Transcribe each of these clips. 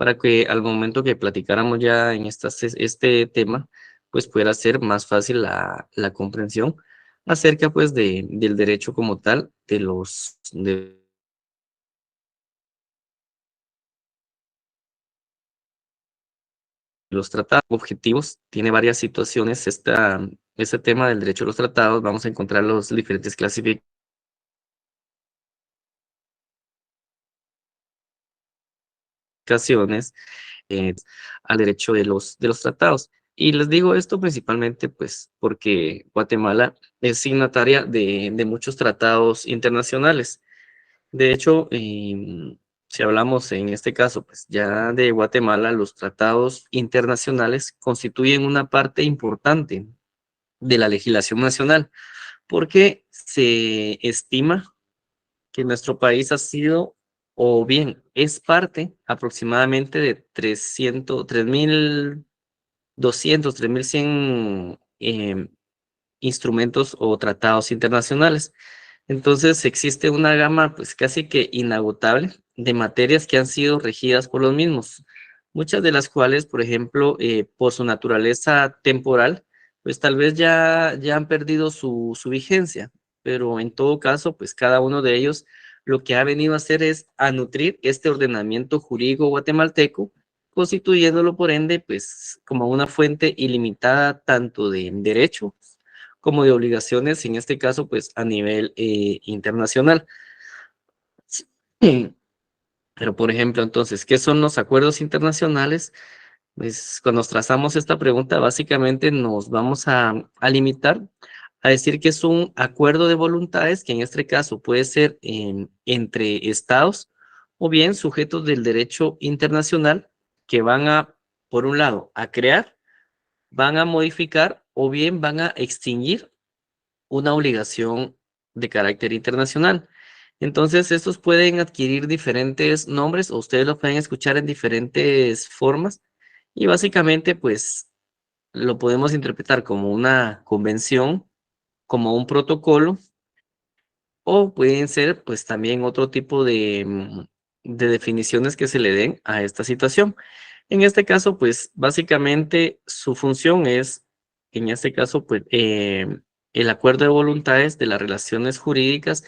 para que al momento que platicáramos ya en este tema, pues pudiera ser más fácil la comprensión acerca pues del derecho como tal, de los tratados objetivos. Tiene varias situaciones. Este tema del derecho a los tratados, vamos a encontrar las diferentes clasificaciones eh, al derecho de los tratados. Y les digo esto principalmente, pues, porque Guatemala es signataria de muchos tratados internacionales. De hecho, si hablamos en este caso, pues ya de Guatemala, los tratados internacionales constituyen una parte importante de la legislación nacional, porque se estima que nuestro país ha sido, o bien es parte aproximadamente de 3.200, 3.100 instrumentos o tratados internacionales. Entonces existe una gama pues casi que inagotable de materias que han sido regidas por los mismos, muchas de las cuales, por ejemplo, por su naturaleza temporal, pues tal vez ya han perdido su vigencia, pero en todo caso, pues cada uno de ellos lo que ha venido a hacer es a nutrir este ordenamiento jurídico guatemalteco, constituyéndolo por ende, pues como una fuente ilimitada tanto de derecho como de obligaciones, en este caso, pues a nivel internacional. Sí. Pero, por ejemplo, entonces, ¿qué son los acuerdos internacionales? Pues cuando nos trazamos esta pregunta, básicamente nos vamos a limitar a decir que es un acuerdo de voluntades, que en este caso puede ser entre estados o bien sujetos del derecho internacional que van a, por un lado, a crear, van a modificar o bien van a extinguir una obligación de carácter internacional. Entonces, estos pueden adquirir diferentes nombres o ustedes los pueden escuchar en diferentes formas y básicamente, pues, lo podemos interpretar como una convención, como un protocolo o pueden ser, pues, también otro tipo de definiciones que se le den a esta situación. En este caso, pues, básicamente su función es, en este caso, pues, el acuerdo de voluntades de las relaciones jurídicas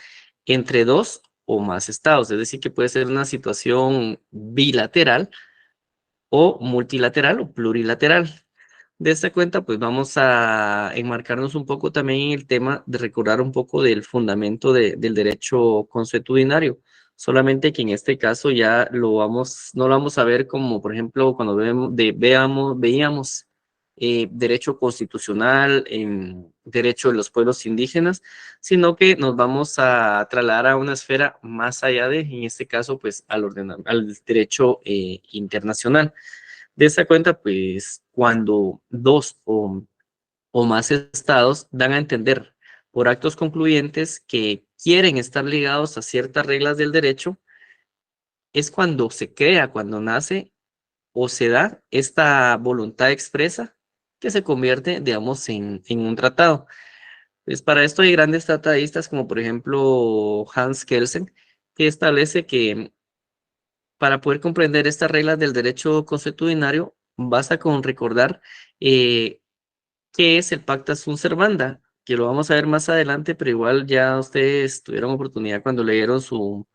entre dos o más estados, es decir, que puede ser una situación bilateral o multilateral o plurilateral. De esta cuenta, pues vamos a enmarcarnos un poco también en el tema de recordar un poco del fundamento del derecho consuetudinario. Solamente que en este caso ya no lo vamos a ver como, por ejemplo, cuando veíamos derecho constitucional, derecho de los pueblos indígenas, sino que nos vamos a trasladar a una esfera más allá en este caso, pues al derecho internacional. De esa cuenta, pues cuando dos o más estados dan a entender por actos concluyentes que quieren estar ligados a ciertas reglas del derecho, es cuando se crea, cuando nace o se da esta voluntad expresa que se convierte, digamos, en un tratado. Pues para esto hay grandes tratadistas como por ejemplo Hans Kelsen, que establece que para poder comprender estas reglas del derecho consuetudinario, basta con recordar eh, qué es el Pacta Sunt Servanda, que lo vamos a ver más adelante, pero igual ya ustedes tuvieron oportunidad cuando leyeron su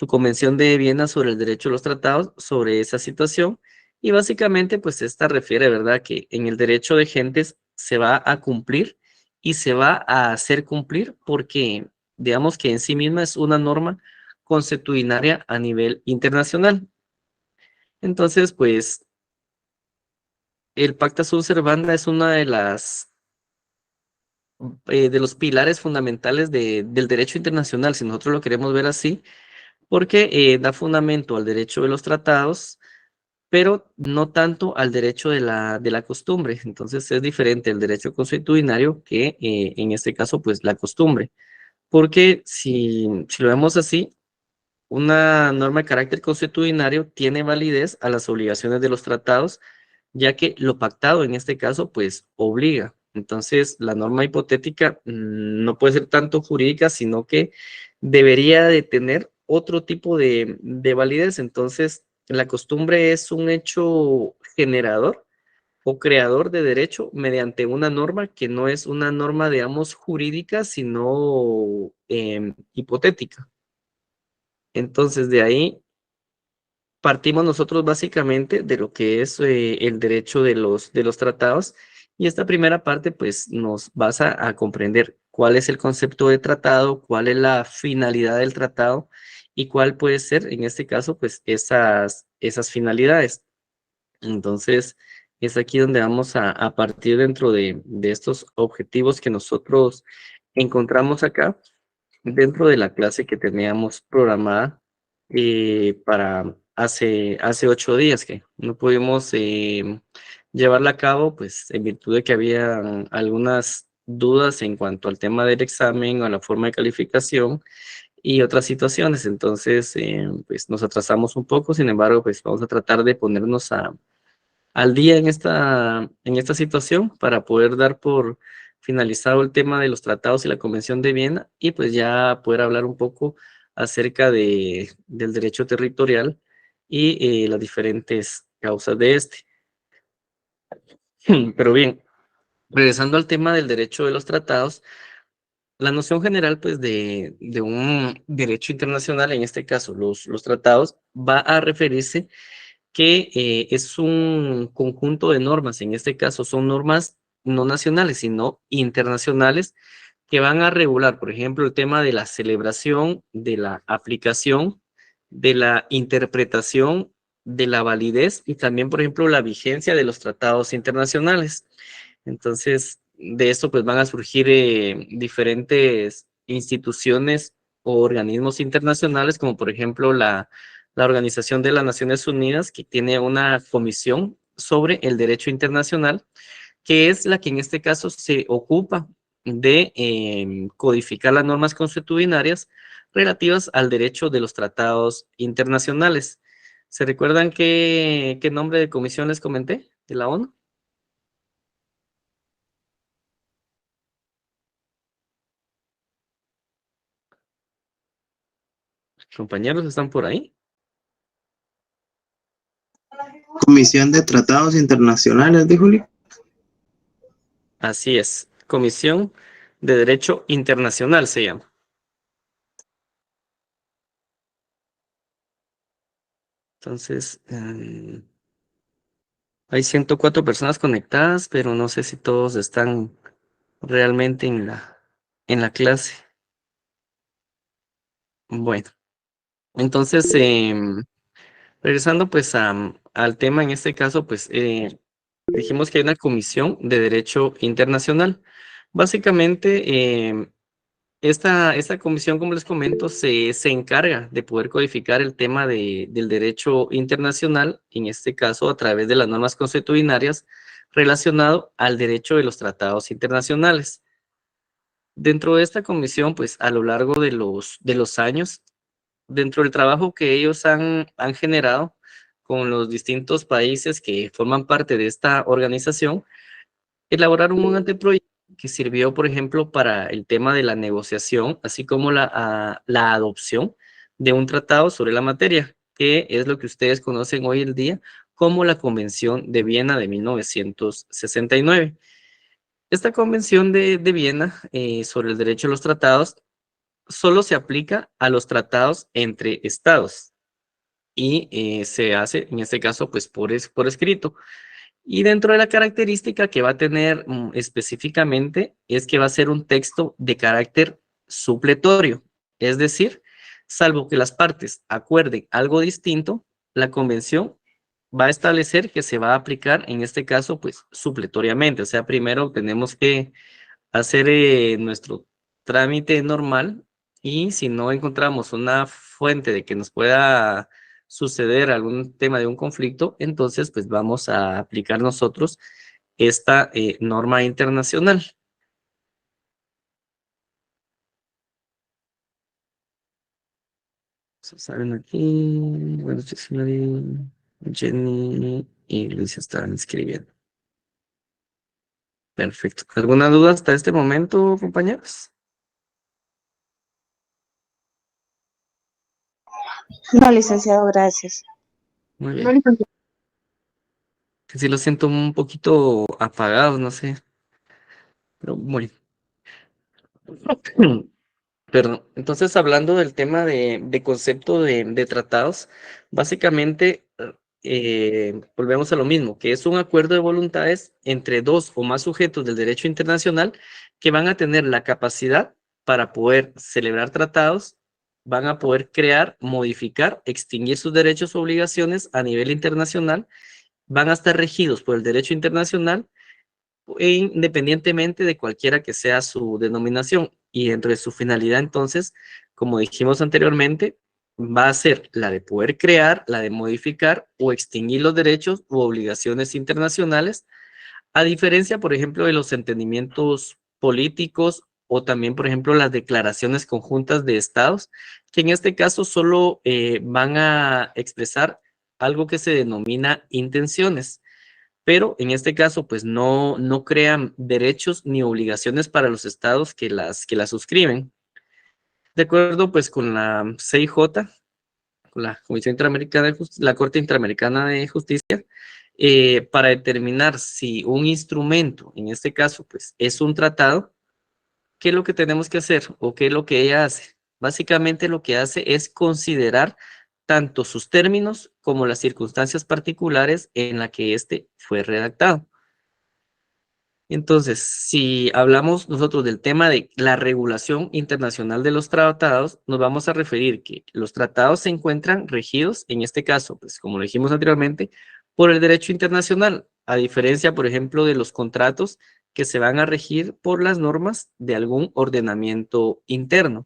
Convención de Viena sobre el derecho a los tratados, sobre esa situación, y básicamente pues esta refiere, ¿verdad?, que en el derecho de gentes se va a cumplir y se va a hacer cumplir porque digamos que en sí misma es una norma consuetudinaria a nivel internacional. Entonces, pues, el Pacta Sunt Servanda es una de los pilares fundamentales del derecho internacional, si nosotros lo queremos ver así, porque da fundamento al derecho de los tratados, pero no tanto al derecho de la costumbre. Entonces, es diferente el derecho consuetudinario que, en este caso, pues, la costumbre. Porque si lo vemos así, una norma de carácter consuetudinario tiene validez a las obligaciones de los tratados, ya que lo pactado en este caso, pues, obliga. Entonces, la norma hipotética no puede ser tanto jurídica, sino que debería de tener otro tipo de validez. Entonces, la costumbre es un hecho generador o creador de derecho mediante una norma que no es una norma, digamos, jurídica, sino hipotética. Entonces, de ahí partimos nosotros básicamente de lo que es el derecho de los tratados, y esta primera parte pues nos basa a comprender cuál es el concepto de tratado, cuál es la finalidad del tratado y cuál puede ser en este caso pues esas finalidades. Entonces es aquí donde vamos a partir dentro de estos objetivos que nosotros encontramos acá dentro de la clase que teníamos programada para hace 8 días que no pudimos llevarla a cabo, pues en virtud de que había algunas dudas en cuanto al tema del examen o a la forma de calificación y otras situaciones. Entonces, pues nos atrasamos un poco, sin embargo, pues vamos a tratar de ponernos al día en esta situación para poder dar por finalizado el tema de los tratados y la Convención de Viena y pues ya poder hablar un poco acerca del derecho territorial y las diferentes causas de este. Pero bien, regresando al tema del derecho de los tratados, la noción general pues de un derecho internacional, en este caso los tratados, va a referirse que es un conjunto de normas, en este caso son normas no nacionales, sino internacionales, que van a regular, por ejemplo, el tema de la celebración, de la aplicación, de la interpretación, de la validez y también, por ejemplo, la vigencia de los tratados internacionales. Entonces, de esto pues van a surgir diferentes instituciones o organismos internacionales, como por ejemplo la Organización de las Naciones Unidas, que tiene una comisión sobre el derecho internacional, que es la que en este caso se ocupa de codificar las normas consuetudinarias relativas al derecho de los tratados internacionales. ¿Se recuerdan qué nombre de comisión les comenté de la ONU? Compañeros, ¿están por ahí? Comisión de Tratados Internacionales, dijo Lee. Así es, Comisión de Derecho Internacional se llama. Entonces, hay 104 personas conectadas, pero no sé si todos están realmente en la clase. Bueno, entonces, regresando pues al tema, en este caso, pues dijimos que hay una comisión de derecho internacional. Básicamente, esta comisión, como les comento, se encarga de poder codificar el tema del derecho internacional, en este caso a través de las normas consuetudinarias relacionado al derecho de los tratados internacionales. Dentro de esta comisión, pues a lo largo de los años, dentro del trabajo que ellos han generado con los distintos países que forman parte de esta organización, elaboraron un anteproyecto que sirvió, por ejemplo, para el tema de la negociación, así como la adopción de un tratado sobre la materia, que es lo que ustedes conocen hoy en día como la Convención de Viena de 1969. Esta Convención de Viena sobre el derecho a los tratados solo se aplica a los tratados entre estados y se hace, en este caso, pues por escrito. Y dentro de la característica que va a tener específicamente es que va a ser un texto de carácter supletorio, es decir, salvo que las partes acuerden algo distinto, la convención va a establecer que se va a aplicar, en este caso, pues supletoriamente. O sea, primero tenemos que hacer nuestro trámite normal y si no encontramos una fuente de que nos pueda suceder algún tema de un conflicto, entonces pues vamos a aplicar nosotros esta norma internacional. Saben aquí, bueno, Jenny y Luis están escribiendo. Perfecto. ¿Alguna duda hasta este momento, compañeros? No, licenciado, gracias. Muy bien. Que sí lo siento un poquito apagado, no sé. Pero muy. Perdón. Entonces, hablando del tema de concepto de tratados, básicamente volvemos a lo mismo, que es un acuerdo de voluntades entre dos o más sujetos del derecho internacional que van a tener la capacidad para poder celebrar tratados, van a poder crear, modificar, extinguir sus derechos o obligaciones a nivel internacional, van a estar regidos por el derecho internacional independientemente de cualquiera que sea su denominación. Y dentro de su finalidad, entonces, como dijimos anteriormente, va a ser la de poder crear, la de modificar o extinguir los derechos u obligaciones internacionales, a diferencia, por ejemplo, de los entendimientos políticos o también, por ejemplo, las declaraciones conjuntas de estados, que en este caso solo van a expresar algo que se denomina intenciones, pero en este caso, pues no crean derechos ni obligaciones para los estados que las suscriben. De acuerdo, pues con la CIJ, con la Comisión Interamericana de Justicia, la Corte Interamericana de Justicia, para determinar si un instrumento, en este caso, pues es un tratado, ¿qué es lo que tenemos que hacer o qué es lo que ella hace? Básicamente lo que hace es considerar tanto sus términos como las circunstancias particulares en la que éste fue redactado. Entonces, si hablamos nosotros del tema de la regulación internacional de los tratados, nos vamos a referir que los tratados se encuentran regidos, en este caso, pues como lo dijimos anteriormente, por el derecho internacional, a diferencia, por ejemplo, de los contratos que se van a regir por las normas de algún ordenamiento interno.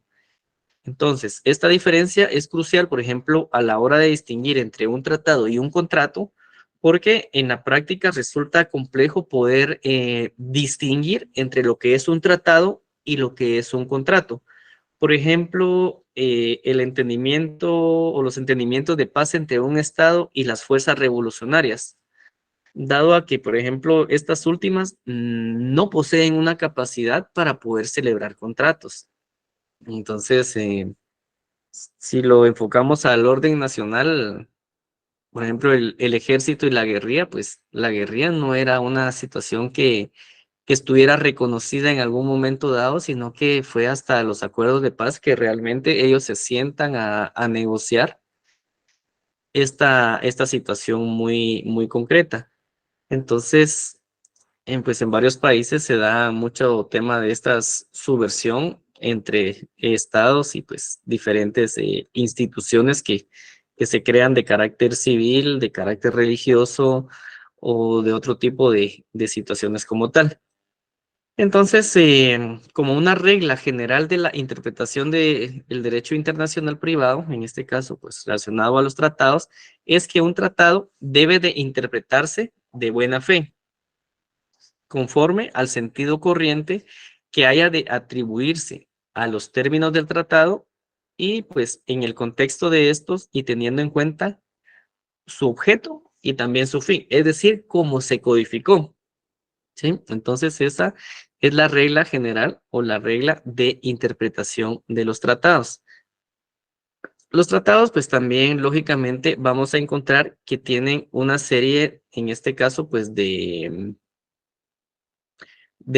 Entonces, esta diferencia es crucial, por ejemplo, a la hora de distinguir entre un tratado y un contrato, porque en la práctica resulta complejo poder distinguir entre lo que es un tratado y lo que es un contrato. Por ejemplo, el entendimiento o los entendimientos de paz entre un Estado y las fuerzas revolucionarias, dado a que, por ejemplo, estas últimas no poseen una capacidad para poder celebrar contratos. Entonces, si lo enfocamos al orden nacional, por ejemplo, el ejército y la guerrilla, pues la guerrilla no era una situación que estuviera reconocida en algún momento dado, sino que fue hasta los acuerdos de paz que realmente ellos se sientan a negociar esta situación muy concreta. Entonces, pues en varios países se da mucho tema de esta subversión entre estados y pues diferentes instituciones que se crean de carácter civil, de carácter religioso o de otro tipo de situaciones como tal. Entonces, como una regla general de la interpretación del derecho internacional privado, en este caso, pues relacionado a los tratados, es que un tratado debe de interpretarse de buena fe conforme al sentido corriente que haya de atribuirse a los términos del tratado y pues en el contexto de estos y teniendo en cuenta su objeto y también su fin, es decir, cómo se codificó, ¿sí? Entonces esa es la regla general o la regla de interpretación de los tratados. Los tratados, pues también lógicamente vamos a encontrar que tienen una serie, en este caso, pues de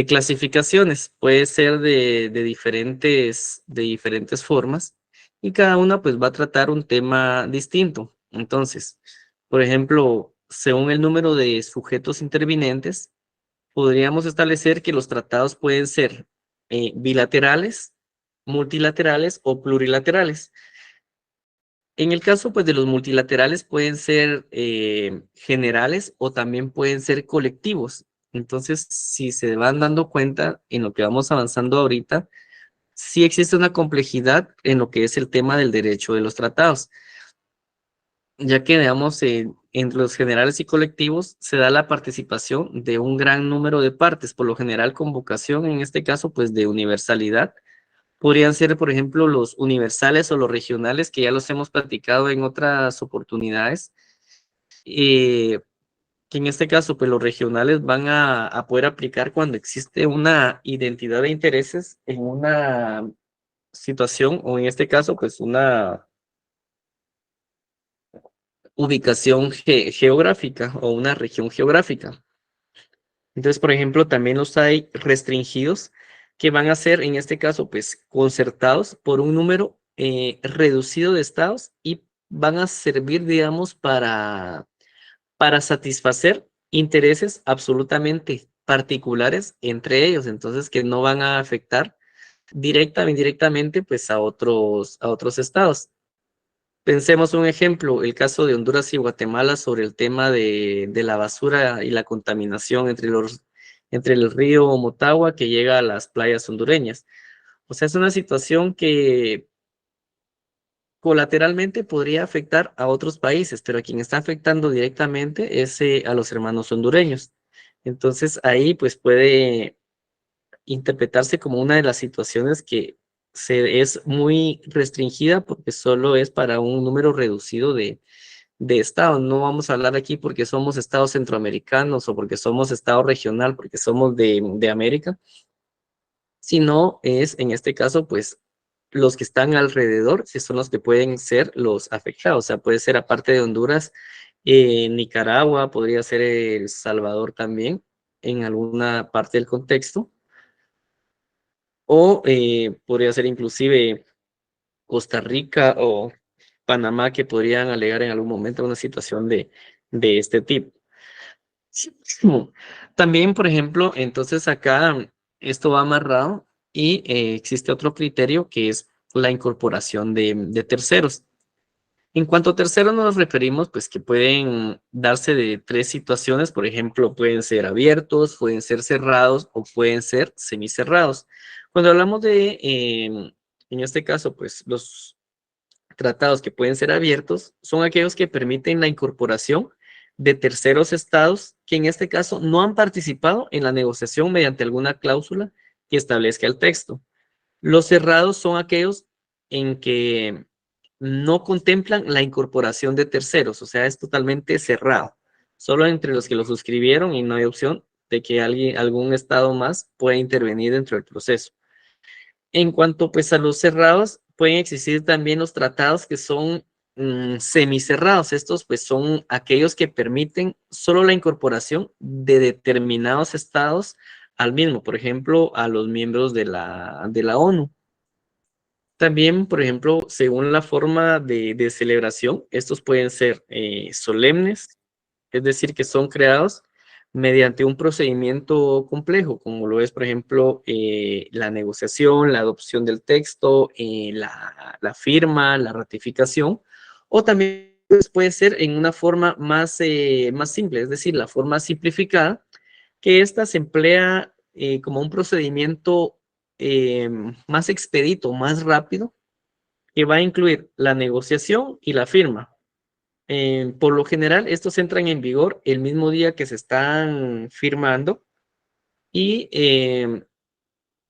clasificaciones, puede ser de diferentes formas y cada una pues va a tratar un tema distinto. Entonces, por ejemplo, según el número de sujetos intervinientes, podríamos establecer que los tratados pueden ser bilaterales, multilaterales o plurilaterales. En el caso pues de los multilaterales pueden ser generales o también pueden ser colectivos. Entonces, si se van dando cuenta en lo que vamos avanzando ahorita, sí existe una complejidad en lo que es el tema del derecho de los tratados, ya que, digamos, entre los generales y colectivos se da la participación de un gran número de partes, por lo general con vocación, en este caso, pues de universalidad. Podrían ser, por ejemplo, los universales o los regionales, que ya los hemos platicado en otras oportunidades, eh, que en este caso, pues los regionales van a poder aplicar cuando existe una identidad de intereses en una situación, o en este caso, pues ubicación geográfica o una región geográfica. Entonces, por ejemplo, también los hay restringidos que van a ser, en este caso, pues concertados por un número reducido de estados y van a servir, digamos, para satisfacer intereses absolutamente particulares entre ellos, entonces que no van a afectar directa o indirectamente pues a otros estados. Pensemos un ejemplo, el caso de Honduras y Guatemala sobre el tema de la basura y la contaminación entre el río Motagua que llega a las playas hondureñas. O sea, es una situación que colateralmente podría afectar a otros países, pero a quien está afectando directamente es a los hermanos hondureños. Entonces ahí pues puede interpretarse como una de las situaciones que es muy restringida porque solo es para un número reducido de estados. No vamos a hablar aquí porque somos estados centroamericanos o porque somos estado regional, porque somos de América, sino es en este caso pues los que están alrededor, si son los que pueden ser los afectados. O sea, puede ser aparte de Honduras, Nicaragua, podría ser El Salvador también, en alguna parte del contexto, o podría ser inclusive Costa Rica o Panamá, que podrían alegar en algún momento una situación de este tipo. Sí. También, por ejemplo, entonces acá esto va amarrado y existe otro criterio que es la incorporación de terceros. En cuanto a terceros nos referimos, pues que pueden darse de tres situaciones, por ejemplo, pueden ser abiertos, pueden ser cerrados o pueden ser semicerrados. Cuando hablamos en este caso, pues los tratados que pueden ser abiertos son aquellos que permiten la incorporación de terceros estados que en este caso no han participado en la negociación mediante alguna cláusula que establezca el texto. Los cerrados son aquellos en que no contemplan la incorporación de terceros, o sea, es totalmente cerrado, solo entre los que lo suscribieron y no hay opción de que algún estado más pueda intervenir dentro del proceso. En cuanto pues a los cerrados, pueden existir también los tratados que son semicerrados. Estos pues son aquellos que permiten solo la incorporación de determinados estados al mismo, por ejemplo, a los miembros de la ONU. También, por ejemplo, según la forma de celebración, estos pueden ser solemnes, es decir, que son creados mediante un procedimiento complejo, como lo es, por ejemplo, la negociación, la adopción del texto, la firma, la ratificación, o también pues, puede ser en una forma más simple, es decir, la forma simplificada, que esta se emplea como un procedimiento más expedito, más rápido, que va a incluir la negociación y la firma. Por lo general, estos entran en vigor el mismo día que se están firmando y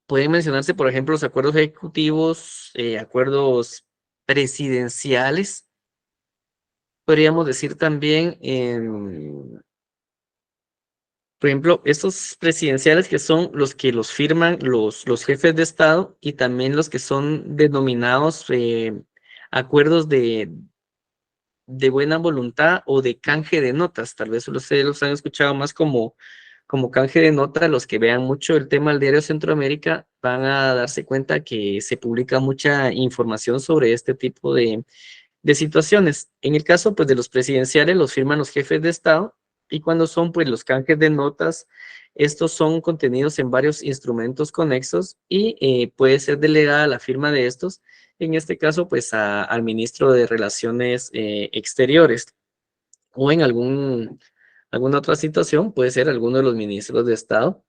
pueden mencionarse, por ejemplo, los acuerdos ejecutivos, acuerdos presidenciales. Podríamos decir también, por ejemplo, estos presidenciales que son los que los firman los jefes de Estado y también los que son denominados acuerdos de buena voluntad o de canje de notas. Tal vez ustedes los han escuchado más como canje de notas. Los que vean mucho el tema del diario Centroamérica van a darse cuenta que se publica mucha información sobre este tipo de situaciones. En el caso pues de los presidenciales los firman los jefes de Estado y cuando son pues los canjes de notas, estos son contenidos en varios instrumentos conexos y puede ser delegada la firma de estos, en este caso pues al ministro de Relaciones Exteriores o en alguna otra situación puede ser alguno de los ministros de Estado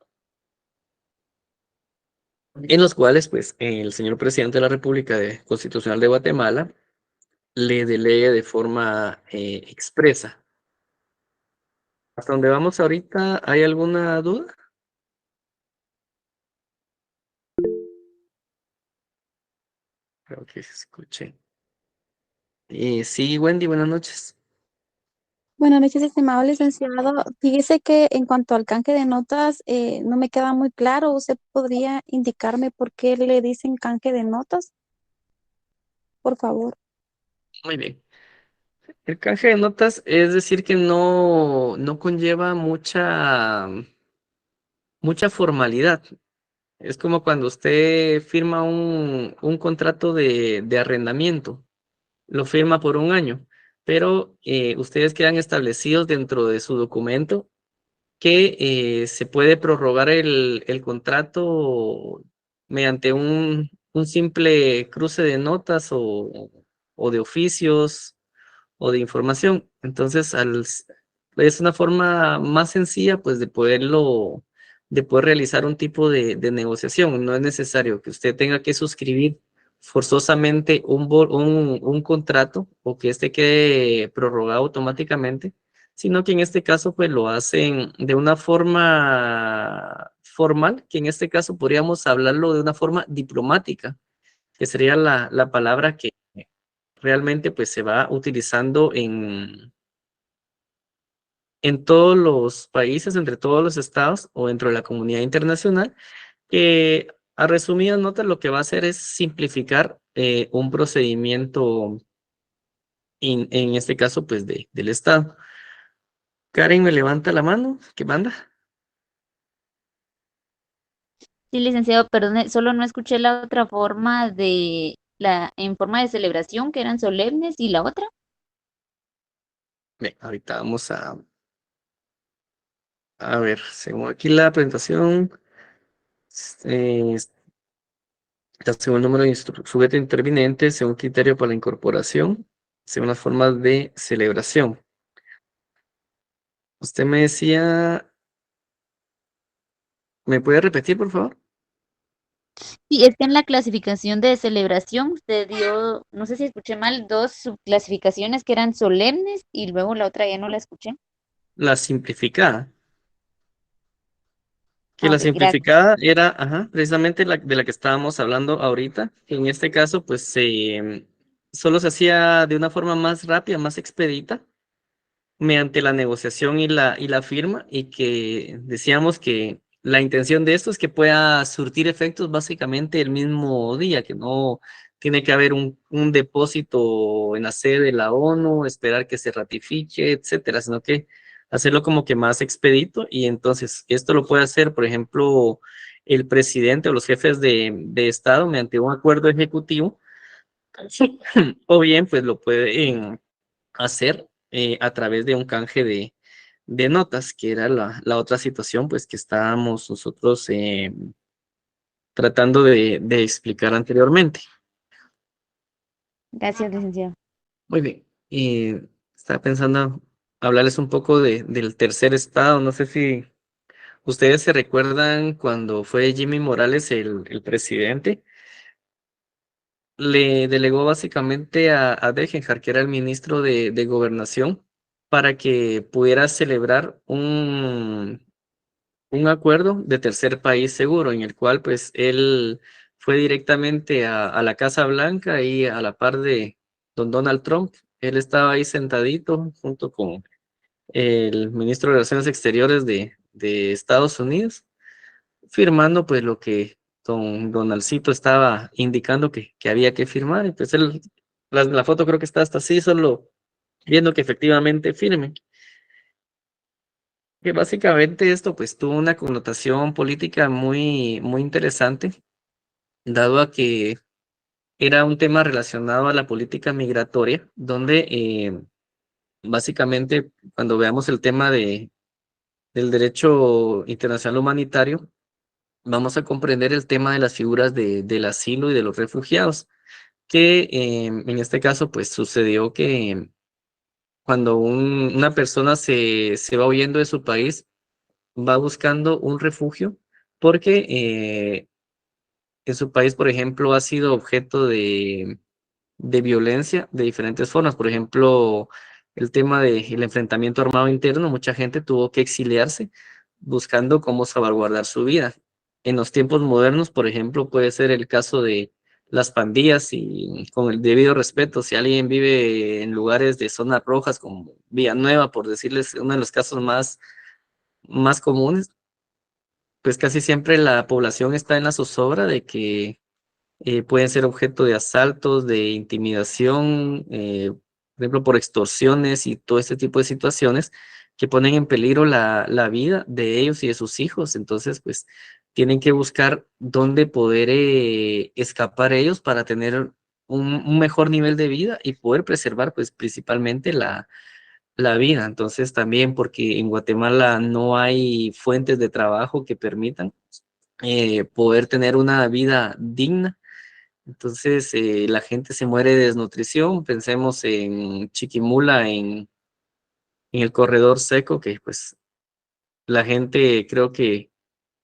en los cuales pues el señor presidente de la República Constitucional de Guatemala le delegue de forma expresa. Hasta donde vamos ahorita, ¿hay alguna duda? Creo que se escuche. Sí, Wendy, buenas noches. Buenas noches, estimado licenciado. Fíjese que en cuanto al canje de notas, no me queda muy claro. ¿Usted podría indicarme por qué le dicen canje de notas? Por favor. Muy bien. El canje de notas es decir que no conlleva mucha formalidad. Es como cuando usted firma un contrato de arrendamiento, lo firma por un año, pero ustedes quedan establecidos dentro de su documento que se puede prorrogar el contrato mediante un simple cruce de notas o de oficios o de información. Entonces, es una forma más sencilla, pues, de poder realizar un tipo de negociación. No es necesario que usted tenga que suscribir forzosamente un contrato o que este quede prorrogado automáticamente, sino que en este caso, pues, lo hacen de una forma formal, que en este caso podríamos hablarlo de una forma diplomática, que sería la palabra que realmente pues se va utilizando en todos los países, entre todos los estados o dentro de la comunidad internacional, que a resumidas notas lo que va a hacer es simplificar un procedimiento, en este caso pues del estado. Karen me levanta la mano, ¿qué manda? Sí, licenciado, perdone, solo no escuché la otra forma en forma de celebración, que eran solemnes, y la otra. Bien, ahorita vamos a ver, según aquí la presentación, eh, según el número de sujeto interviniente, según criterio para la incorporación, según las formas de celebración. Usted me decía, ¿me puede repetir, por favor? Sí, es que en la clasificación de celebración usted dio, no sé si escuché mal, dos subclasificaciones que eran solemnes y luego la otra ya no la escuché. La simplificada. Que Ah, la ok, gracias. simplificada era, ajá, precisamente de la que estábamos hablando ahorita. En este caso, pues solo se hacía de una forma más rápida, más expedita, mediante la negociación y la firma, y que decíamos que la intención de esto es que pueda surtir efectos básicamente el mismo día, que no tiene que haber un depósito en la sede de la ONU, esperar que se ratifique, etcétera, sino que hacerlo como que más expedito. Y entonces esto lo puede hacer, por ejemplo, el presidente o los jefes de Estado mediante un acuerdo ejecutivo, o bien pues lo pueden hacer a través de un canje de notas, que era la otra situación pues que estábamos nosotros tratando de explicar anteriormente. Gracias, licenciado. Muy bien, estaba pensando hablarles un poco del tercer estado. No sé si ustedes se recuerdan cuando fue Jimmy Morales el presidente. Le delegó básicamente a Degenhard, que era el ministro de Gobernación, para que pudiera celebrar un acuerdo de tercer país seguro, en el cual pues él fue directamente a la Casa Blanca y a la par de don Donald Trump. Él estaba ahí sentadito junto con el ministro de Relaciones Exteriores de Estados Unidos, firmando pues lo que don Donaldcito estaba indicando que había que firmar. Y pues él, la foto creo que está hasta así, solo viendo que efectivamente firme. Que básicamente esto pues tuvo una connotación política muy interesante, dado a que era un tema relacionado a la política migratoria, donde básicamente cuando veamos el tema del derecho internacional humanitario, vamos a comprender el tema de las figuras del asilo y de los refugiados, que en este caso pues sucedió que cuando una persona se va huyendo de su país, va buscando un refugio porque en su país, por ejemplo, ha sido objeto de violencia de diferentes formas. Por ejemplo, el tema del enfrentamiento armado interno, mucha gente tuvo que exiliarse buscando cómo salvaguardar su vida. En los tiempos modernos, por ejemplo, puede ser el caso de las pandillas, y con el debido respeto, si alguien vive en lugares de zonas rojas como Villanueva, por decirles uno de los casos más comunes, pues casi siempre la población está en la zozobra de que pueden ser objeto de asaltos, de intimidación, por ejemplo, por extorsiones y todo este tipo de situaciones que ponen en peligro la vida de ellos y de sus hijos. Entonces, pues tienen que buscar dónde poder escapar ellos para tener un mejor nivel de vida y poder preservar, pues principalmente la vida. Entonces, también porque en Guatemala no hay fuentes de trabajo que permitan poder tener una vida digna. Entonces, la gente se muere de desnutrición. Pensemos en Chiquimula, en el corredor seco, que pues la gente creo que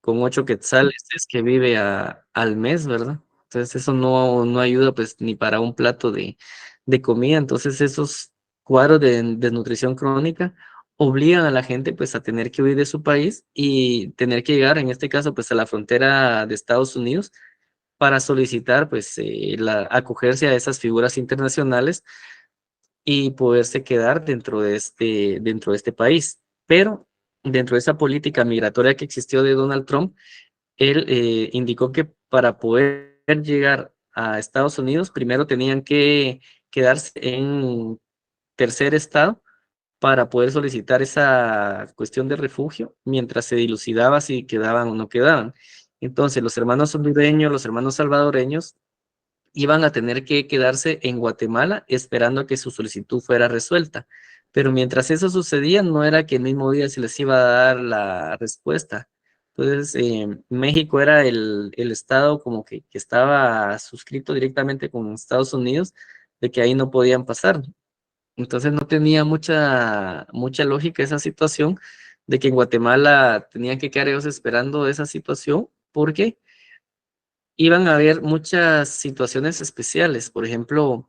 con 8 quetzales es que vive al mes, ¿verdad? Entonces eso no ayuda pues ni para un plato de comida. Entonces esos cuadros de desnutrición crónica obligan a la gente pues a tener que huir de su país y tener que llegar, en este caso, pues a la frontera de Estados Unidos para solicitar pues acogerse a esas figuras internacionales y poderse quedar dentro de este país. Pero dentro de esa política migratoria que existió de Donald Trump, él indicó que para poder llegar a Estados Unidos, primero tenían que quedarse en tercer estado para poder solicitar esa cuestión de refugio, mientras se dilucidaba si quedaban o no quedaban. Entonces, los hermanos hondureños, los hermanos salvadoreños iban a tener que quedarse en Guatemala esperando a que su solicitud fuera resuelta. Pero mientras eso sucedía, no era que el mismo día se les iba a dar la respuesta. Entonces, México era el estado como que estaba suscrito directamente con Estados Unidos, de que ahí no podían pasar. Entonces no tenía mucha lógica esa situación de que en Guatemala tenían que quedar ellos esperando esa situación, porque iban a haber muchas situaciones especiales. Por ejemplo,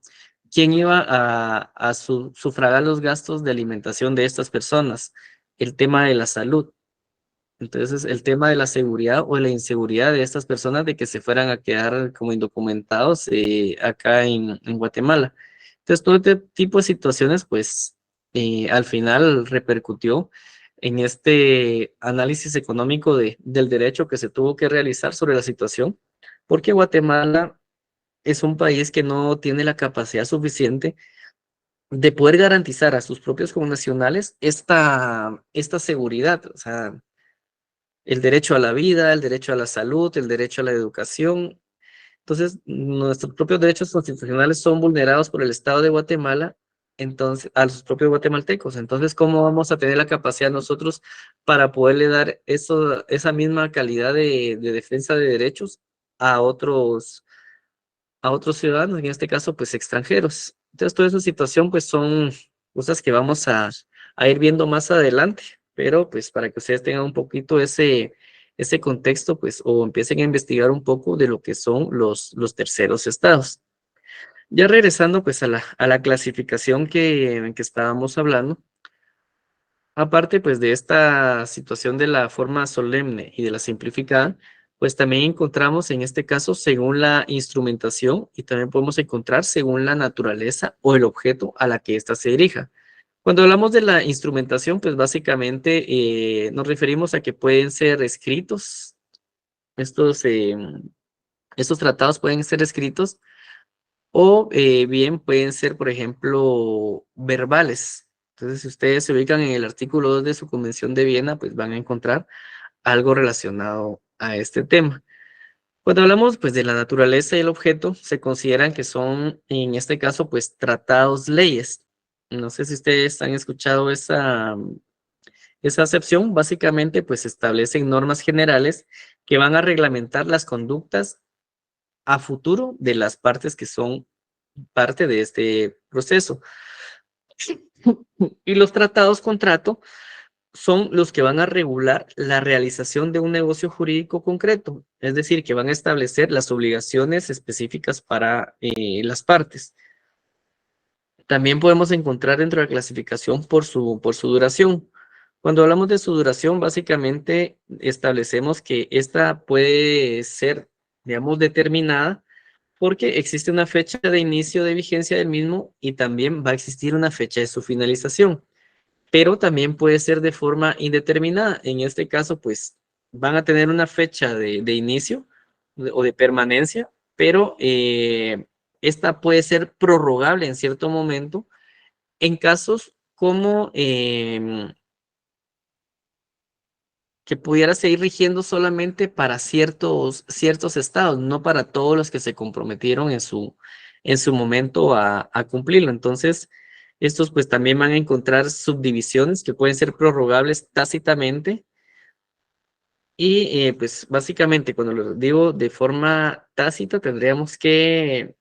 ¿quién iba a sufragar los gastos de alimentación de estas personas? El tema de la salud. Entonces, el tema de la seguridad o la inseguridad de estas personas de que se fueran a quedar como indocumentados acá en Guatemala. Entonces, todo este tipo de situaciones, pues, al final repercutió en este análisis económico del derecho que se tuvo que realizar sobre la situación, porque Guatemala es un país que no tiene la capacidad suficiente de poder garantizar a sus propios connacionales esta seguridad. O sea, el derecho a la vida, el derecho a la salud, el derecho a la educación. Entonces, nuestros propios derechos constitucionales son vulnerados por el Estado de Guatemala, entonces, a los propios guatemaltecos. Entonces, ¿cómo vamos a tener la capacidad nosotros para poderle dar esa misma calidad de defensa de derechos a otros ciudadanos, en este caso, pues extranjeros? Entonces, toda esa situación, pues son cosas que vamos a ir viendo más adelante, pero pues para que ustedes tengan un poquito ese contexto, pues, o empiecen a investigar un poco de lo que son los terceros estados. Ya regresando, pues, a la clasificación que estábamos hablando, aparte, pues, de esta situación de la forma solemne y de la simplificada, pues también encontramos en este caso según la instrumentación y también podemos encontrar según la naturaleza o el objeto a la que ésta se dirija. Cuando hablamos de la instrumentación, pues básicamente nos referimos a que pueden ser escritos, estos, estos tratados pueden ser escritos o bien pueden ser, por ejemplo, verbales. Entonces, si ustedes se ubican en el artículo 2 de su Convención de Viena, pues van a encontrar algo relacionado a este tema. Cuando hablamos pues de la naturaleza y el objeto, se consideran que son, en este caso, pues tratados, leyes. No sé si ustedes han escuchado esa acepción. Básicamente, pues establecen normas generales que van a reglamentar las conductas a futuro de las partes que son parte de este proceso. Y los tratados contrato son los que van a regular la realización de un negocio jurídico concreto, es decir, que van a establecer las obligaciones específicas para las partes. También podemos encontrar dentro de la clasificación por su duración. Cuando hablamos de su duración, básicamente establecemos que esta puede ser, digamos, determinada porque existe una fecha de inicio de vigencia del mismo y también va a existir una fecha de su finalización, pero también puede ser de forma indeterminada. En este caso, pues van a tener una fecha de inicio o de permanencia, pero esta puede ser prorrogable en cierto momento en casos como que pudiera seguir rigiendo solamente para ciertos estados, no para todos los que se comprometieron en su momento a cumplirlo. Entonces, estos pues también van a encontrar subdivisiones que pueden ser prorrogables tácitamente. Y pues básicamente cuando lo digo de forma tácita tendríamos que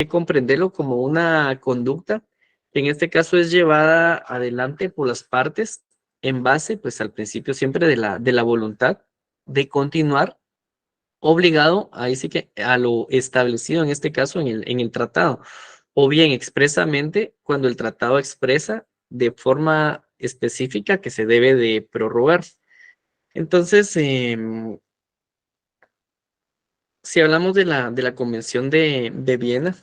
comprenderlo como una conducta que en este caso es llevada adelante por las partes en base pues al principio siempre de la voluntad de continuar obligado ahí sí que a lo establecido en este caso en el tratado o bien expresamente cuando el tratado expresa de forma específica que se debe de prorrogar. Entonces, si hablamos de la Convención de Viena,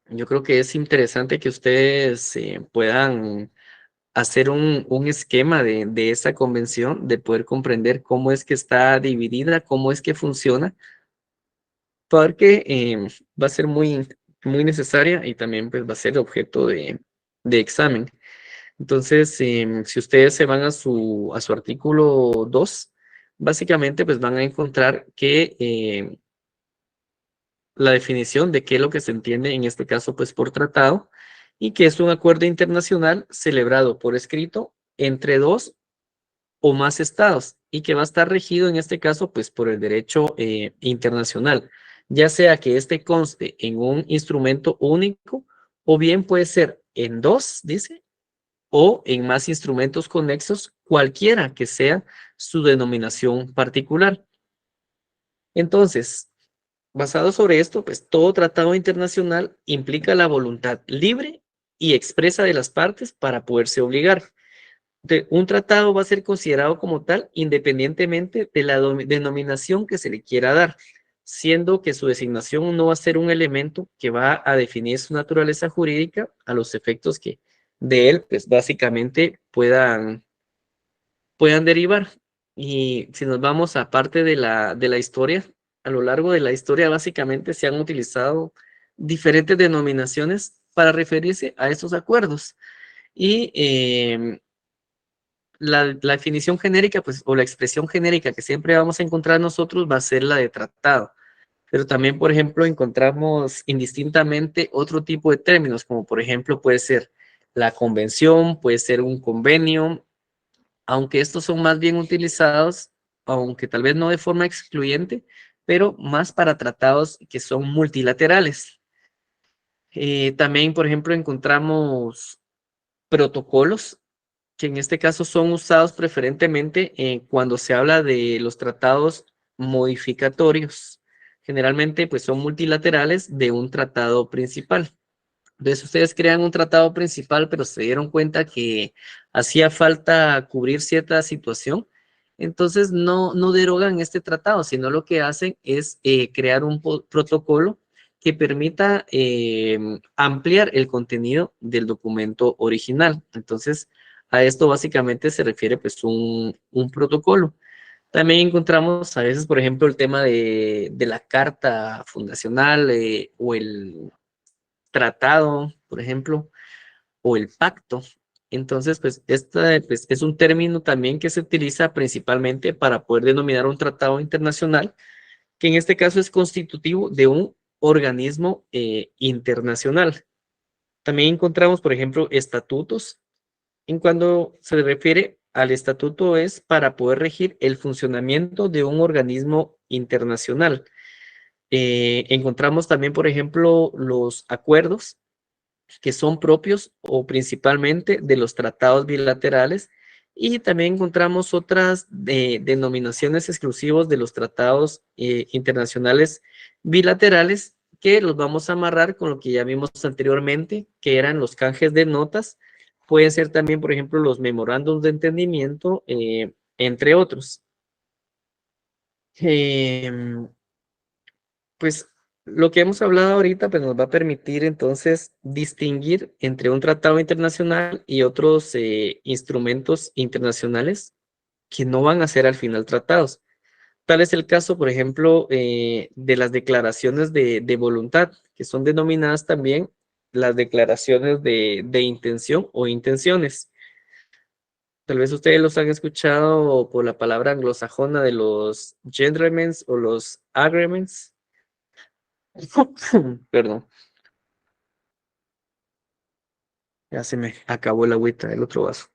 yo creo que es interesante que ustedes puedan hacer un esquema de esa convención, de poder comprender cómo es que está dividida, cómo es que funciona, porque va a ser muy necesaria y también pues, va a ser objeto de examen. Entonces, si ustedes se van a su artículo 2, básicamente pues van a encontrar que la definición de qué es lo que se entiende en este caso pues por tratado y que es un acuerdo internacional celebrado por escrito entre dos o más estados y que va a estar regido en este caso pues por el derecho internacional, ya sea que este conste en un instrumento único o bien puede ser en dos, dice, o en más instrumentos conexos, cualquiera que sea su denominación particular. Entonces, basado sobre esto, pues todo tratado internacional implica la voluntad libre y expresa de las partes para poderse obligar. Un tratado va a ser considerado como tal independientemente de la denominación que se le quiera dar, siendo que su designación no va a ser un elemento que va a definir su naturaleza jurídica a los efectos que de él, pues básicamente puedan derivar. Y si nos vamos a parte de la historia, a lo largo de la historia básicamente se han utilizado diferentes denominaciones para referirse a estos acuerdos. Y la definición genérica, pues, o la expresión genérica que siempre vamos a encontrar nosotros va a ser la de tratado. Pero también, por ejemplo, encontramos indistintamente otro tipo de términos, como por ejemplo puede ser la convención, puede ser un convenio, aunque estos son más bien utilizados, aunque tal vez no de forma excluyente, pero más para tratados que son multilaterales. También, por ejemplo, encontramos protocolos, que en este caso son usados preferentemente cuando se habla de los tratados modificatorios. Generalmente, pues son multilaterales de un tratado principal. Entonces, ustedes crean un tratado principal, pero se dieron cuenta que hacía falta cubrir cierta situación. Entonces, no derogan este tratado, sino lo que hacen es crear un protocolo que permita ampliar el contenido del documento original. Entonces, a esto básicamente se refiere pues un protocolo. También encontramos a veces, por ejemplo, el tema de la carta fundacional o el tratado, por ejemplo, o el pacto. Entonces, pues, esta pues, es un término también que se utiliza principalmente para poder denominar un tratado internacional, que en este caso es constitutivo de un organismo internacional. También encontramos, por ejemplo, estatutos. En cuando se refiere al estatuto es para poder regir el funcionamiento de un organismo internacional. Encontramos también, por ejemplo, los acuerdos que son propios o principalmente de los tratados bilaterales y también encontramos otras denominaciones exclusivas de los tratados internacionales bilaterales que los vamos a amarrar con lo que ya vimos anteriormente, que eran los canjes de notas, pueden ser también, por ejemplo, los memorándums de entendimiento, entre otros. Pues lo que hemos hablado ahorita pues nos va a permitir entonces distinguir entre un tratado internacional y otros instrumentos internacionales que no van a ser al final tratados. Tal es el caso, por ejemplo, de las declaraciones de voluntad, que son denominadas también las declaraciones de intención o intenciones. Tal vez ustedes los han escuchado por la palabra anglosajona de los gentlemen o los agreements. Perdón, ya se me acabó el agüita del otro vaso.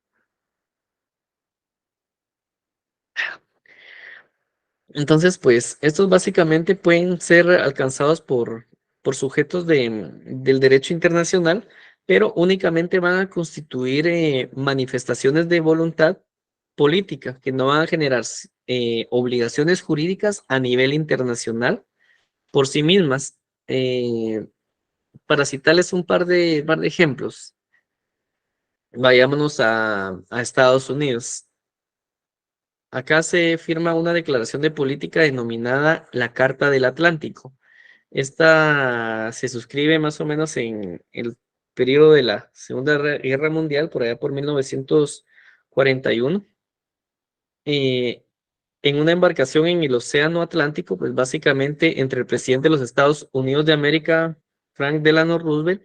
Entonces, pues, estos básicamente pueden ser alcanzados por sujetos del derecho internacional, pero únicamente van a constituir manifestaciones de voluntad política, que no van a generar obligaciones jurídicas a nivel internacional por sí mismas. Para citarles un par de ejemplos, vayámonos a Estados Unidos. Acá se firma una declaración de política denominada la Carta del Atlántico. Esta se suscribe más o menos en el periodo de la Segunda Guerra Mundial, por allá por 1941, eh, en una embarcación en el Océano Atlántico, pues básicamente entre el presidente de los Estados Unidos de América, Frank Delano Roosevelt,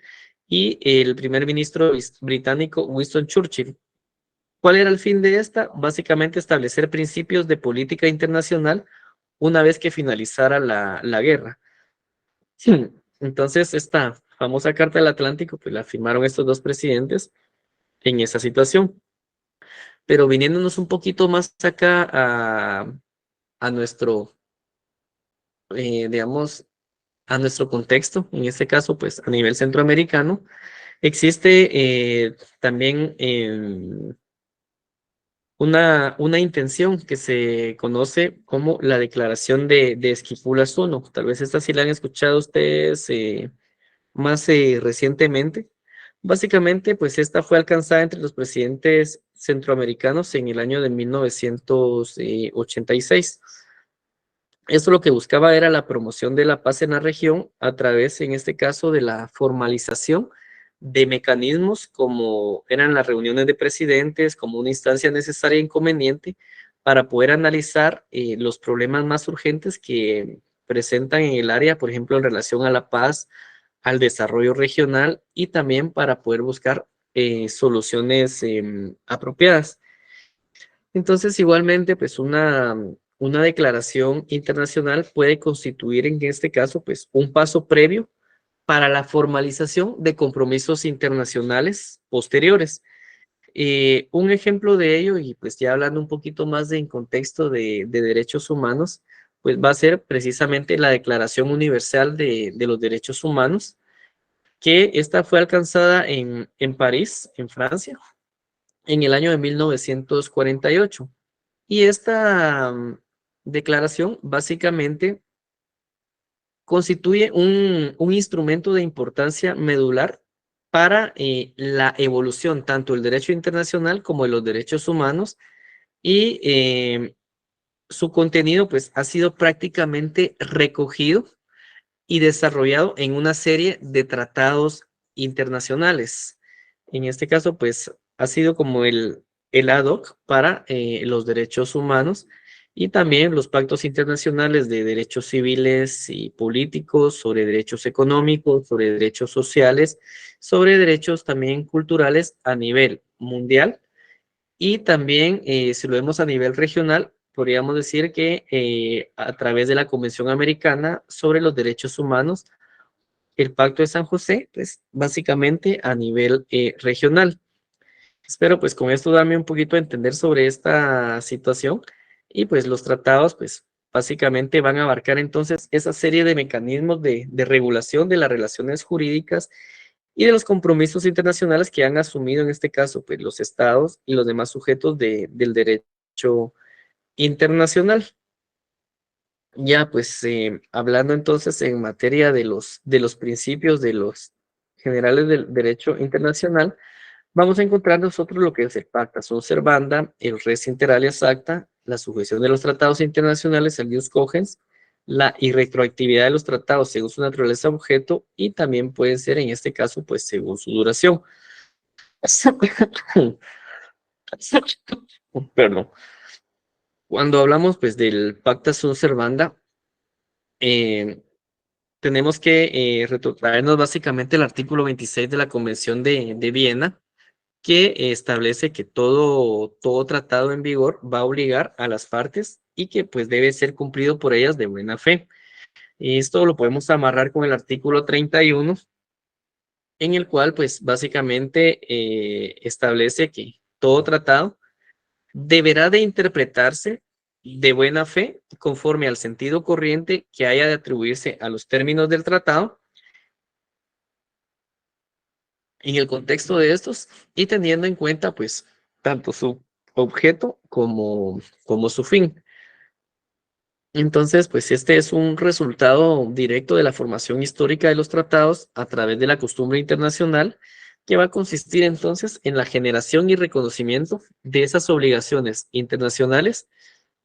y el primer ministro británico Winston Churchill. ¿Cuál era el fin de esta? Básicamente establecer principios de política internacional una vez que finalizara la guerra. Sí. Entonces, esta famosa Carta del Atlántico, pues la firmaron estos dos presidentes en esa situación. Pero viniéndonos un poquito más acá a nuestro, digamos, a nuestro contexto, en este caso, pues a nivel centroamericano, existe también una intención que se conoce como la Declaración de Esquipulas I. Tal vez esta sí la han escuchado ustedes más recientemente. Básicamente, pues esta fue alcanzada entre los presidentes centroamericanos en el año de 1986. Esto lo que buscaba era la promoción de la paz en la región a través, en este caso, de la formalización de mecanismos como eran las reuniones de presidentes, como una instancia necesaria e inconveniente para poder analizar los problemas más urgentes que presentan en el área, por ejemplo, en relación a la paz, al desarrollo regional y también para poder buscar soluciones apropiadas. Entonces, igualmente, pues una declaración internacional puede constituir en este caso, pues un paso previo para la formalización de compromisos internacionales posteriores. Un ejemplo de ello, y pues ya hablando un poquito más de en contexto de derechos humanos, pues va a ser precisamente la Declaración Universal de los Derechos Humanos, que esta fue alcanzada en París, en Francia, en el año de 1948. Y esta declaración básicamente constituye un instrumento de importancia medular para la evolución tanto del derecho internacional como de los derechos humanos y su contenido pues ha sido prácticamente recogido y desarrollado en una serie de tratados internacionales. En este caso, pues ha sido como el ad hoc para los derechos humanos y también los pactos internacionales de derechos civiles y políticos, sobre derechos económicos, sobre derechos sociales, sobre derechos también culturales a nivel mundial y también, si lo vemos a nivel regional, podríamos decir que a través de la Convención Americana sobre los Derechos Humanos, el Pacto de San José, pues básicamente a nivel regional. Espero pues con esto darme un poquito a entender sobre esta situación y pues los tratados pues básicamente van a abarcar entonces esa serie de mecanismos de regulación de las relaciones jurídicas y de los compromisos internacionales que han asumido en este caso pues los estados y los demás sujetos del derecho internacional. Ya pues hablando entonces en materia de los principios de los generales del derecho internacional, vamos a encontrar nosotros lo que es el pacta sunt servanda, el res inter alias acta, la sujeción de los tratados internacionales, el ius cogens, la irretroactividad de los tratados según su naturaleza objeto y también puede ser en este caso pues según su duración. Perdón. Cuando hablamos pues del pacta sunt servanda, tenemos que retrotraernos básicamente al artículo 26 de la Convención de Viena, que establece que todo tratado en vigor va a obligar a las partes y que pues debe ser cumplido por ellas de buena fe. Y esto lo podemos amarrar con el artículo 31, en el cual pues básicamente establece que todo tratado deberá de interpretarse de buena fe conforme al sentido corriente que haya de atribuirse a los términos del tratado en el contexto de estos y teniendo en cuenta pues tanto su objeto como su fin. Entonces, pues este es un resultado directo de la formación histórica de los tratados a través de la costumbre internacional, que va a consistir entonces en la generación y reconocimiento de esas obligaciones internacionales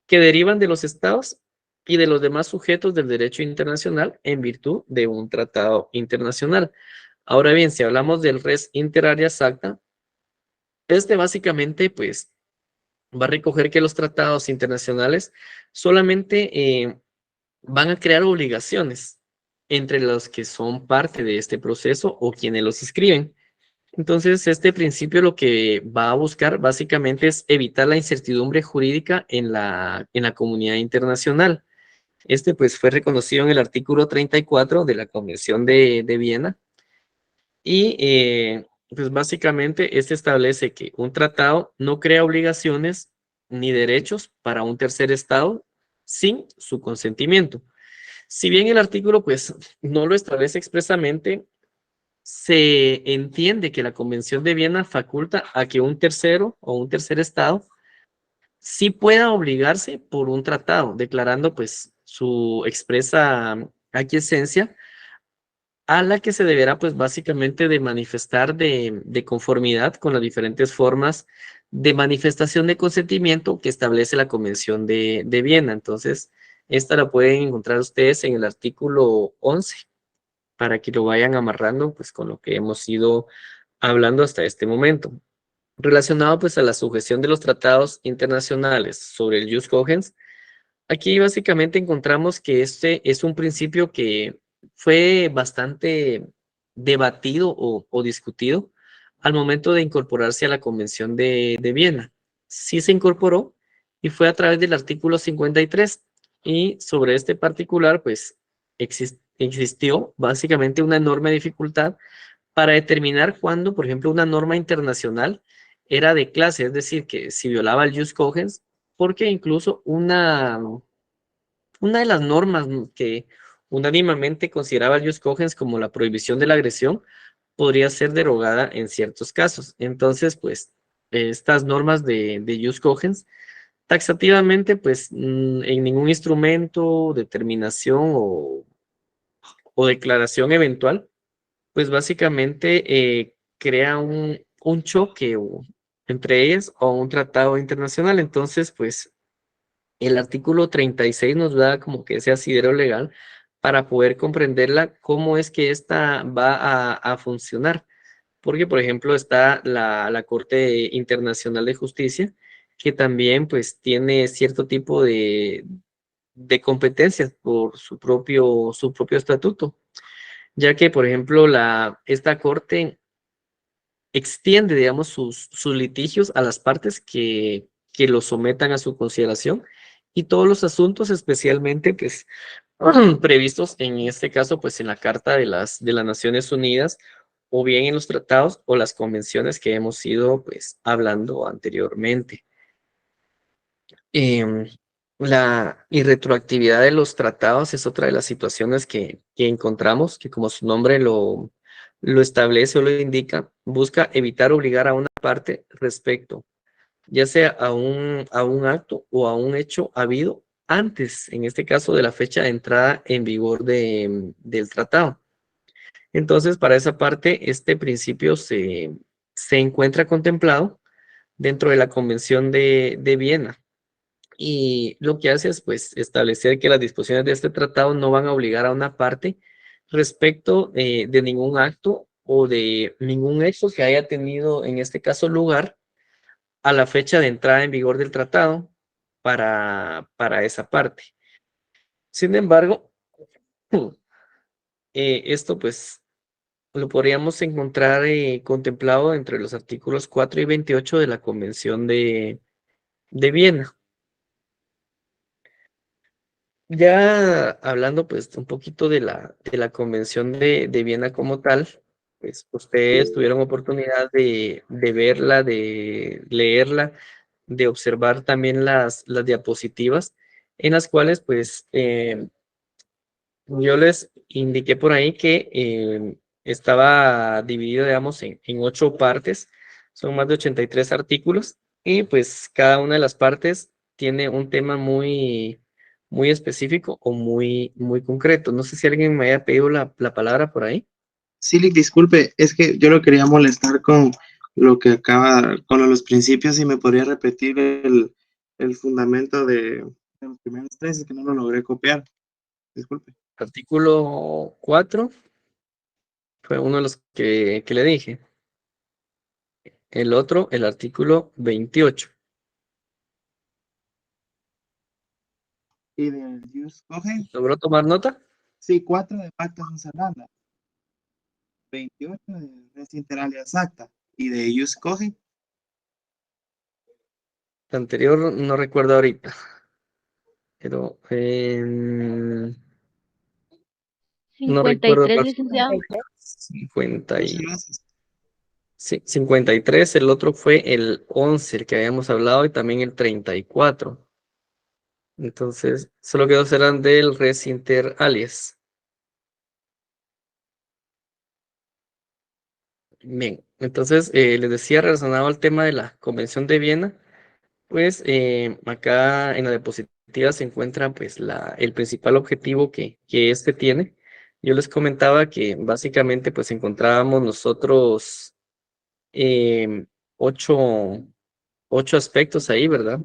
que derivan de los estados y de los demás sujetos del derecho internacional en virtud de un tratado internacional. Ahora bien, si hablamos del res inter areas acta, este básicamente pues va a recoger que los tratados internacionales solamente van a crear obligaciones entre los que son parte de este proceso o quienes los escriben. Entonces, este principio lo que va a buscar básicamente es evitar la incertidumbre jurídica en la comunidad internacional. Este pues fue reconocido en el artículo 34 de la Convención de Viena y pues básicamente este establece que un tratado no crea obligaciones ni derechos para un tercer estado sin su consentimiento. Si bien el artículo pues no lo establece expresamente, se entiende que la Convención de Viena faculta a que un tercero o un tercer estado sí pueda obligarse por un tratado, declarando pues su expresa aquiescencia a la que se deberá pues básicamente de manifestar de conformidad con las diferentes formas de manifestación de consentimiento que establece la Convención de Viena. Entonces, esta la pueden encontrar ustedes en el artículo 11 para que lo vayan amarrando pues con lo que hemos ido hablando hasta este momento. Relacionado pues a la sujeción de los tratados internacionales sobre el jus cogens, aquí básicamente encontramos que este es un principio que fue bastante debatido o discutido al momento de incorporarse a la Convención de Viena. Sí se incorporó y fue a través del artículo 53 y sobre este particular pues existió básicamente una enorme dificultad para determinar cuándo, por ejemplo, una norma internacional era de clase, es decir, que si violaba el jus cogens, porque incluso una de las normas que unánimemente consideraba el jus cogens como la prohibición de la agresión podría ser derogada en ciertos casos. Entonces, pues, estas normas de jus cogens, taxativamente, pues, en ningún instrumento, determinación o declaración eventual, pues básicamente crea un choque entre ellas o un tratado internacional. Entonces, pues el artículo 36 nos da como que ese asidero legal para poder comprenderla, cómo es que esta va a funcionar. Porque, por ejemplo, está la Corte Internacional de Justicia, que también pues tiene cierto tipo de competencias por su propio estatuto, ya que, por ejemplo, esta Corte extiende, digamos, sus litigios a las partes que los sometan a su consideración y todos los asuntos, especialmente, pues, previstos en este caso, pues, en la Carta de las Naciones Unidas, o bien en los tratados o las convenciones que hemos ido, pues, hablando anteriormente. Em, la irretroactividad de los tratados es otra de las situaciones que encontramos, que como su nombre lo establece o lo indica, busca evitar obligar a una parte respecto, ya sea a un acto o a un hecho habido antes, en este caso, de la fecha de entrada en vigor del tratado. Entonces, para esa parte, este principio se encuentra contemplado dentro de la Convención de Viena. Y lo que hace es pues establecer que las disposiciones de este tratado no van a obligar a una parte respecto de ningún acto o de ningún hecho que haya tenido en este caso lugar a la fecha de entrada en vigor del tratado para esa parte. Sin embargo, esto pues lo podríamos encontrar contemplado entre los artículos 4 y 28 de la Convención de Viena. Ya hablando pues un poquito de la Convención de Viena como tal, pues ustedes tuvieron oportunidad de verla, de leerla, de observar también las diapositivas en las cuales pues yo les indiqué por ahí que estaba dividido, digamos, en 8 partes, son más de 83 artículos, y pues cada una de las partes tiene un tema muy específico o muy concreto. No sé si alguien me haya pedido la palabra por ahí. Silic, disculpe, es que yo lo quería molestar con lo que acaba, con los principios, y me podría repetir el fundamento de los primeros tres, es que no lo logré copiar. Disculpe. Artículo 4 fue uno de los que le dije. El otro, el artículo 28. Y del Jus Cogen, ¿Logró tomar nota? sí, 4 de pacta sunt servanda, 28 de res inter alias acta, y de Jus Cogen, El anterior no recuerdo ahorita, pero no recuerdo 53, cuál. licenciado. 50 muchas y, gracias. sí, 53, el otro fue el 11, el que habíamos hablado, y también el 34. Entonces, solo que dos eran del res inter alias. Bien, entonces les decía, relacionado al tema de la Convención de Viena, pues acá en la diapositiva se encuentra pues el principal objetivo que este tiene. Yo les comentaba que básicamente pues encontrábamos nosotros em, ocho, 8 aspectos ahí, ¿verdad?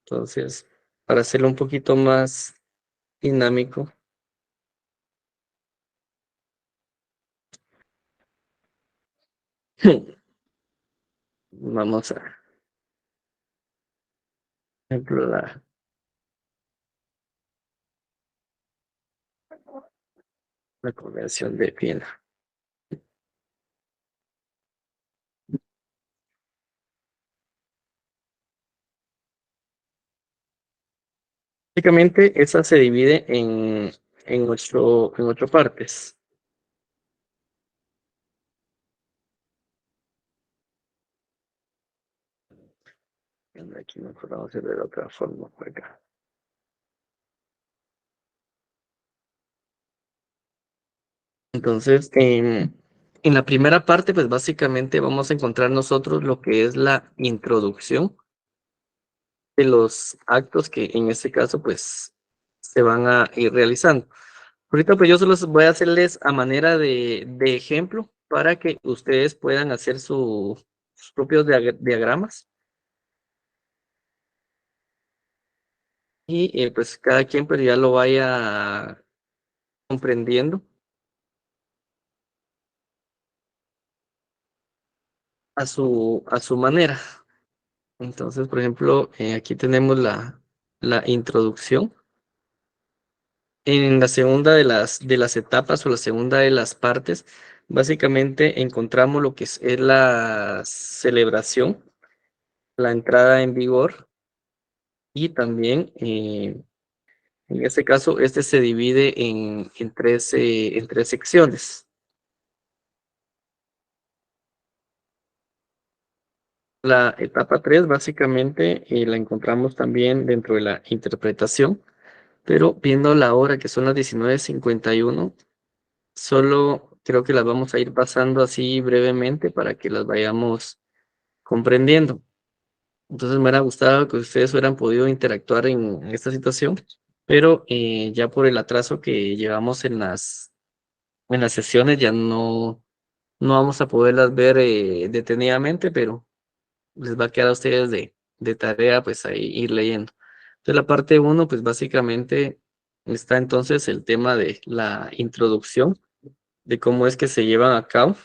Entonces, para hacerlo un poquito más dinámico, vamos a, por ejemplo, la Convención de Viena. Básicamente, esa se divide en ocho partes. Aquí no podemos hacer de otra forma por acá. Entonces, en la primera parte, pues básicamente vamos a encontrar nosotros lo que es la introducción de los actos que en este caso, pues, se van a ir realizando. Ahorita, pues yo solo voy a hacerles a manera de ejemplo para que ustedes puedan hacer sus propios diagramas, y pues cada quien pues ya lo vaya comprendiendo a su manera. Entonces, por ejemplo, aquí tenemos la introducción. En la segunda de las etapas, o la segunda de las partes, básicamente encontramos lo que es la celebración, la entrada en vigor, y también, en este caso, este se divide en tres secciones. La etapa 3 básicamente la encontramos también dentro de la interpretación, pero viendo la hora, que son las 19:51, solo creo que las vamos a ir pasando así brevemente para que las vayamos comprendiendo. Entonces me hubiera gustado que ustedes hubieran podido interactuar en esta situación, pero ya por el atraso que llevamos en las sesiones ya no vamos a poderlas ver detenidamente, pero les va a quedar a ustedes de tarea pues ahí ir leyendo. Entonces la parte 1 pues básicamente está entonces el tema de la introducción, de cómo es que se llevan a cabo.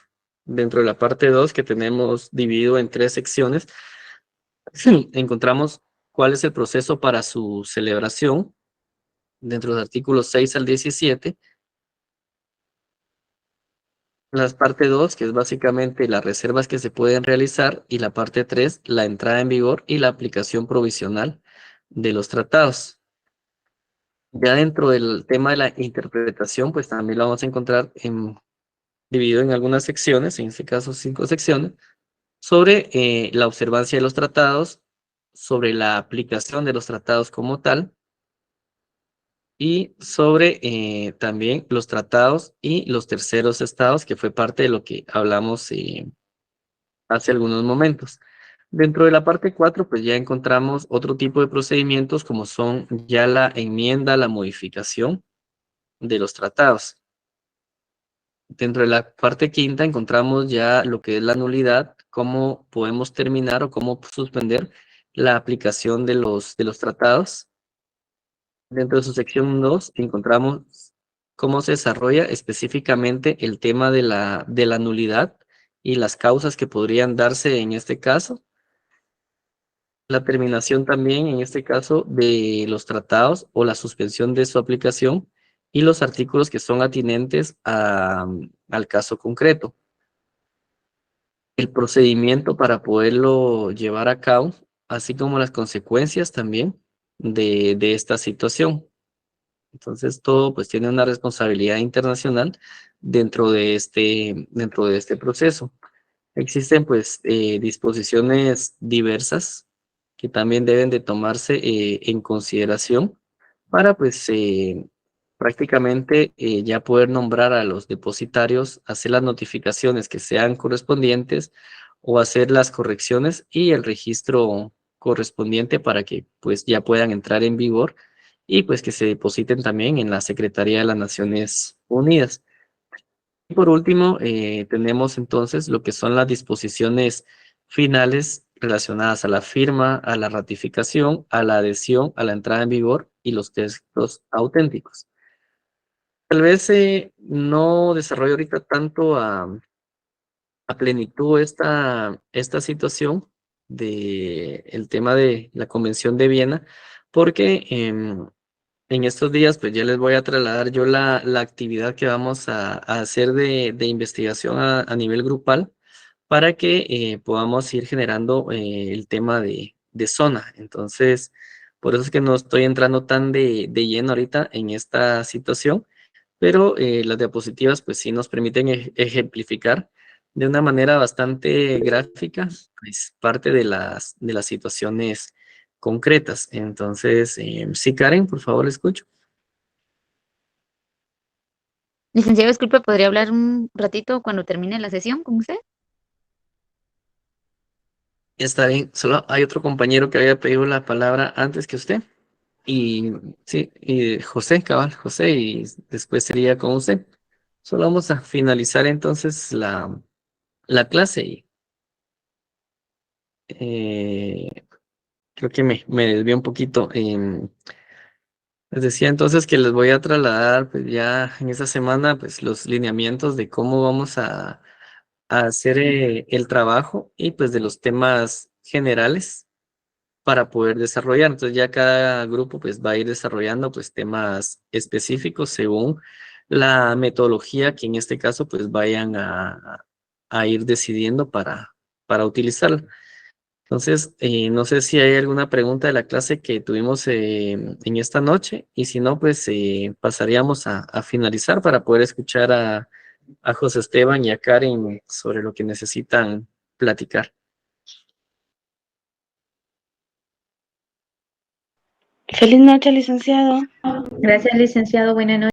Dentro de la parte 2, que tenemos dividido en 3 secciones, encontramos cuál es el proceso para su celebración dentro de los artículos 6 al 17, La parte 2, que es básicamente las reservas que se pueden realizar, y la parte 3, la entrada en vigor y la aplicación provisional de los tratados. Ya dentro del tema de la interpretación, pues también lo vamos a encontrar dividido en algunas secciones, en este caso 5 secciones, sobre la observancia de los tratados, sobre la aplicación de los tratados como tal, y sobre también los tratados y los terceros estados, que fue parte de lo que hablamos hace algunos momentos. Dentro de la parte 4, pues ya encontramos otro tipo de procedimientos como son ya la enmienda, la modificación de los tratados. Dentro de la parte 5 encontramos ya lo que es la nulidad, cómo podemos terminar o cómo suspender la aplicación de los tratados. Dentro de su sección 2 encontramos cómo se desarrolla específicamente el tema de la nulidad y las causas que podrían darse en este caso. La terminación también, en este caso, de los tratados o la suspensión de su aplicación y los artículos que son atinentes al caso concreto. El procedimiento para poderlo llevar a cabo, así como las consecuencias también de esta situación. Entonces, todo pues tiene una responsabilidad internacional dentro de este proceso. Existen pues disposiciones diversas que también deben de tomarse en consideración para pues prácticamente ya poder nombrar a los depositarios, hacer las notificaciones que sean correspondientes o hacer las correcciones y el registro correspondiente para que pues ya puedan entrar en vigor y pues que se depositen también en la Secretaría de las Naciones Unidas. Y por último, tenemos entonces lo que son las disposiciones finales relacionadas a la firma, a la ratificación, a la adhesión, a la entrada en vigor y los textos auténticos. Tal vez no desarrollo ahorita tanto a plenitud esta situación de el tema de la Convención de Viena, porque en estos días, pues ya les voy a trasladar yo la actividad que vamos a hacer de investigación a nivel grupal para que podamos ir generando el tema de zona. Entonces, por eso es que no estoy entrando tan de lleno ahorita en esta situación, pero las diapositivas pues sí nos permiten ejemplificar de una manera bastante gráfica, pues parte de las situaciones concretas. Entonces, sí, Karen, por favor, le escucho. Licenciado, disculpe, ¿podría hablar un ratito cuando termine la sesión con usted? Está bien, solo hay otro compañero que había pedido la palabra antes que usted. Y sí, y José, cabal, José, y después sería con usted. Solo vamos a finalizar entonces la clase y eh, creo que me desvié un poquito. Les decía entonces que les voy a trasladar pues ya en esta semana pues los lineamientos de cómo vamos a hacer el trabajo y pues de los temas generales para poder desarrollar. Entonces ya cada grupo pues va a ir desarrollando pues temas específicos según la metodología que en este caso pues vayan a ir decidiendo para utilizarla. Entonces, no sé si hay alguna pregunta de la clase que tuvimos en esta noche y si no, pues pasaríamos a finalizar para poder escuchar a José Esteban y a Karen sobre lo que necesitan platicar. Feliz noche, licenciado. Gracias, licenciado. Buenas noches.